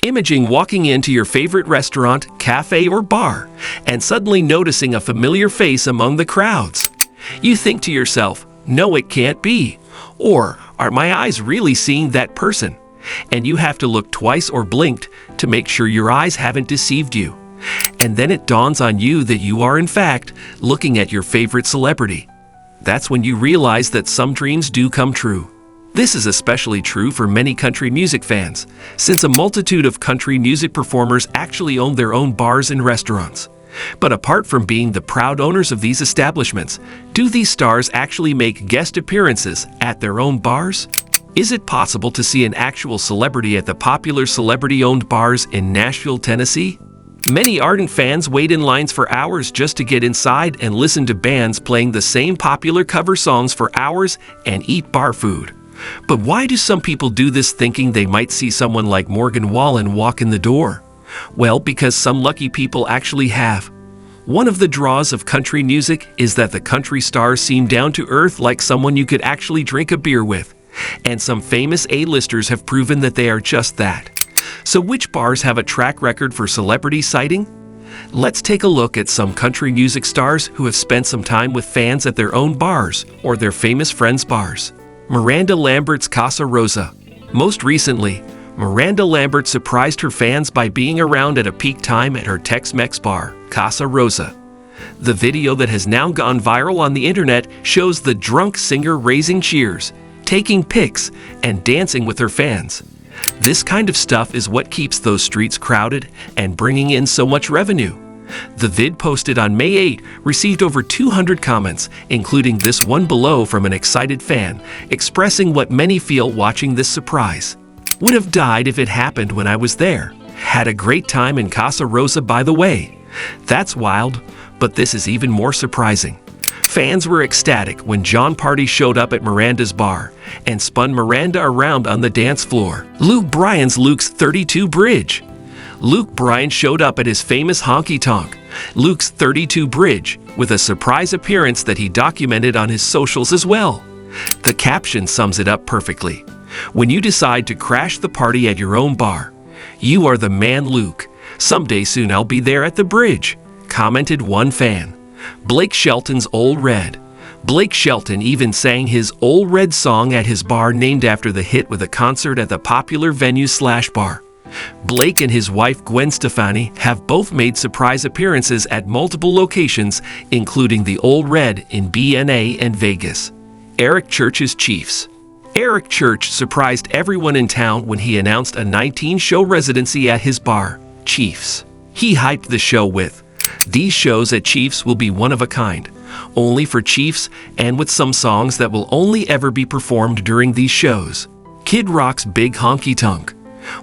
Imaging walking into your favorite restaurant, cafe, or bar, and suddenly noticing a familiar face among the crowds. You think to yourself, no, it can't be. Or, are my eyes really seeing that person? And you have to look twice or blinked to make sure your eyes haven't deceived you. And then it dawns on you that you are in fact looking at your favorite celebrity. That's when you realize that some dreams do come true. This is especially true for many country music fans, since a multitude of country music performers actually own their own bars and restaurants. But apart from being the proud owners of these establishments, do these stars actually make guest appearances at their own bars? Is it possible to see an actual celebrity at the popular celebrity-owned bars in Nashville, Tennessee? Many ardent fans wait in lines for hours just to get inside and listen to bands playing the same popular cover songs for hours and eat bar food. But why do some people do this thinking they might see someone like Morgan Wallen walk in the door? Well, because some lucky people actually have. One of the draws of country music is that the country stars seem down to earth, like someone you could actually drink a beer with. And some famous A-listers have proven that they are just that. So which bars have a track record for celebrity sighting? Let's take a look at some country music stars who have spent some time with fans at their own bars or their famous friends' bars. Miranda Lambert's Casa Rosa. Most recently, Miranda Lambert surprised her fans by being around at a peak time at her Tex-Mex bar, Casa Rosa. The video that has now gone viral on the internet shows the drunk singer raising cheers, taking pics, and dancing with her fans. This kind of stuff is what keeps those streets crowded and bringing in so much revenue. The vid posted on May 8 received over 200 comments, including this one below from an excited fan, expressing what many feel watching this surprise. Would have died if it happened when I was there. Had a great time in Casa Rosa, by the way. That's wild, but this is even more surprising. Fans were ecstatic when John Party showed up at Miranda's bar and spun Miranda around on the dance floor. Luke Bryan's Luke's 32 Bridge. Luke Bryan showed up at his famous honky tonk, Luke's 32 Bridge, with a surprise appearance that he documented on his socials as well. The caption sums it up perfectly. When you decide to crash the party at your own bar, you are the man, Luke. Someday soon I'll be there at the bridge, commented one fan. Blake Shelton's Old Red. Blake Shelton even sang his Old Red song at his bar named after the hit with a concert at the popular venue/bar. Blake and his wife Gwen Stefani have both made surprise appearances at multiple locations, including the Old Red in BNA and Vegas. Eric Church's Chiefs. Eric Church surprised everyone in town when he announced a 19-show residency at his bar, Chiefs. He hyped the show with, "These shows at Chiefs will be one of a kind, only for Chiefs and with some songs that will only ever be performed during these shows." Kid Rock's Big Honky Tonk.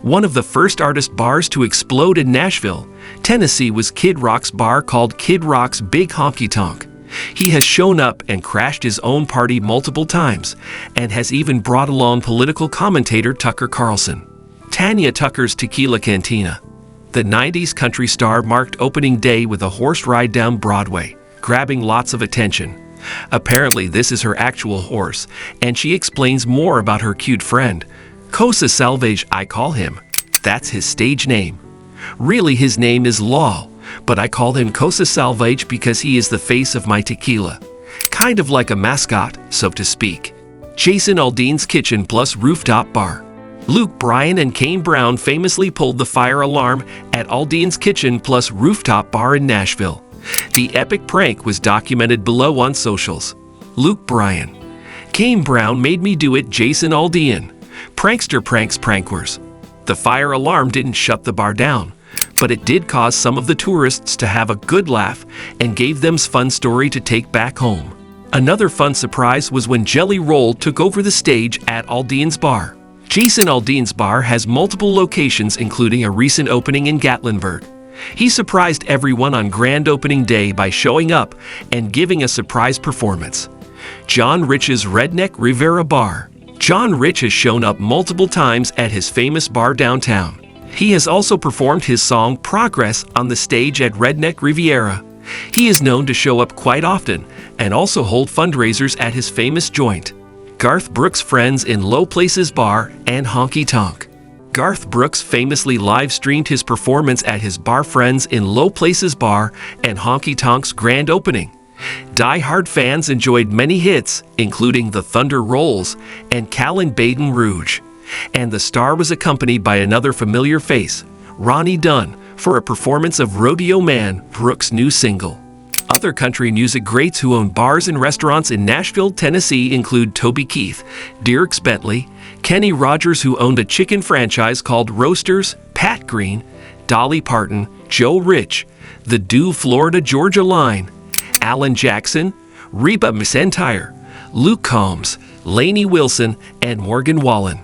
One of the first artist bars to explode in Nashville, Tennessee was Kid Rock's bar called Kid Rock's Big Honky Tonk. He has shown up and crashed his own party multiple times and has even brought along political commentator Tucker Carlson. Tanya Tucker's Tequila Cantina. The 90s country star marked opening day with a horse ride down Broadway, grabbing lots of attention. Apparently this is her actual horse, and she explains more about her cute friend. Cosa Salvage, I call him. That's his stage name. Really, his name is Lal, but I call him Cosa Salvage because he is the face of my tequila. Kind of like a mascot, so to speak. Jason Aldean's Kitchen plus Rooftop Bar. Luke Bryan and Kane Brown famously pulled the fire alarm at Aldean's Kitchen plus Rooftop Bar in Nashville. The epic prank was documented below on socials. Luke Bryan. Kane Brown made me do it, Jason Aldean. Prankster pranks prankwers. The fire alarm didn't shut the bar down, but it did cause some of the tourists to have a good laugh and gave them a fun story to take back home. Another fun surprise was when Jelly Roll took over the stage at Aldean's bar. Jason Aldean's bar has multiple locations, including a recent opening in Gatlinburg. He surprised everyone on grand opening day by showing up and giving a surprise performance. John Rich's Redneck Riviera Bar. John Rich has shown up multiple times at his famous bar downtown. He has also performed his song Progress on the stage at Redneck Riviera. He is known to show up quite often and also hold fundraisers at his famous joint. Garth Brooks' Friends in Low Places Bar and Honky Tonk. Garth Brooks famously live-streamed his performance at his bar friends in Low Places Bar and Honky Tonk's grand opening. Die-hard fans enjoyed many hits, including The Thunder Rolls and Callan Baden Rouge. And the star was accompanied by another familiar face, Ronnie Dunn, for a performance of Rodeo Man, Brooks' new single. Other country music greats who own bars and restaurants in Nashville, Tennessee include Toby Keith, Dierks Bentley, Kenny Rogers, who owned a chicken franchise called Roasters, Pat Green, Dolly Parton, Joe Rich, the Dew Florida Georgia Line, Alan Jackson, Reba McEntire, Luke Combs, Lainey Wilson, and Morgan Wallen.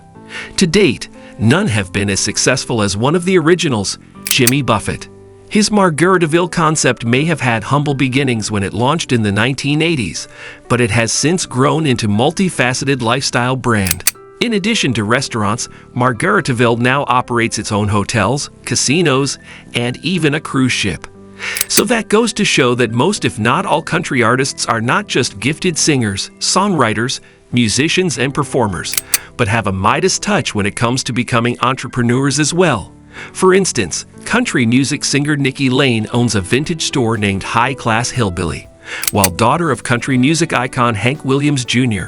To date, none have been as successful as one of the originals, Jimmy Buffett. His Margaritaville concept may have had humble beginnings when it launched in the 1980s, but it has since grown into a multifaceted lifestyle brand. In addition to restaurants, Margaritaville now operates its own hotels, casinos, and even a cruise ship. So that goes to show that most, if not all, country artists are not just gifted singers, songwriters, musicians, and performers, but have a Midas touch when it comes to becoming entrepreneurs as well. For instance, country music singer Nikki Lane owns a vintage store named High Class Hillbilly, while daughter of country music icon Hank Williams Jr.,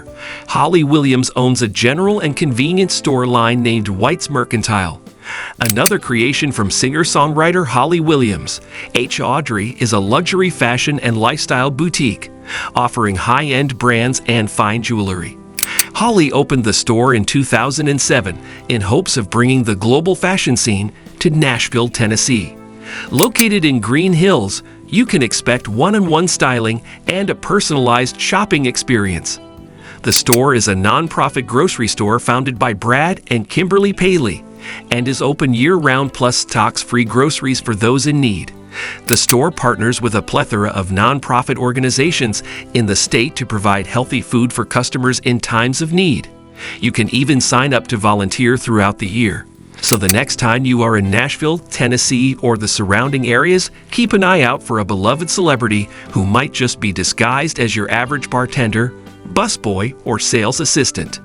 Holly Williams owns a general and convenience store line named White's Mercantile. Another creation from singer-songwriter Holly Williams, H. Audrey is a luxury fashion and lifestyle boutique, offering high-end brands and fine jewelry. Holly opened the store in 2007 in hopes of bringing the global fashion scene to Nashville, Tennessee. Located in Green Hills, you can expect one-on-one styling and a personalized shopping experience. The store is a nonprofit grocery store founded by Brad and Kimberly Paley and is open year-round, plus stocks free groceries for those in need. The store partners with a plethora of nonprofit organizations in the state to provide healthy food for customers in times of need. You can even sign up to volunteer throughout the year. So the next time you are in Nashville, Tennessee, or the surrounding areas, keep an eye out for a beloved celebrity who might just be disguised as your average bartender, busboy, or sales assistant.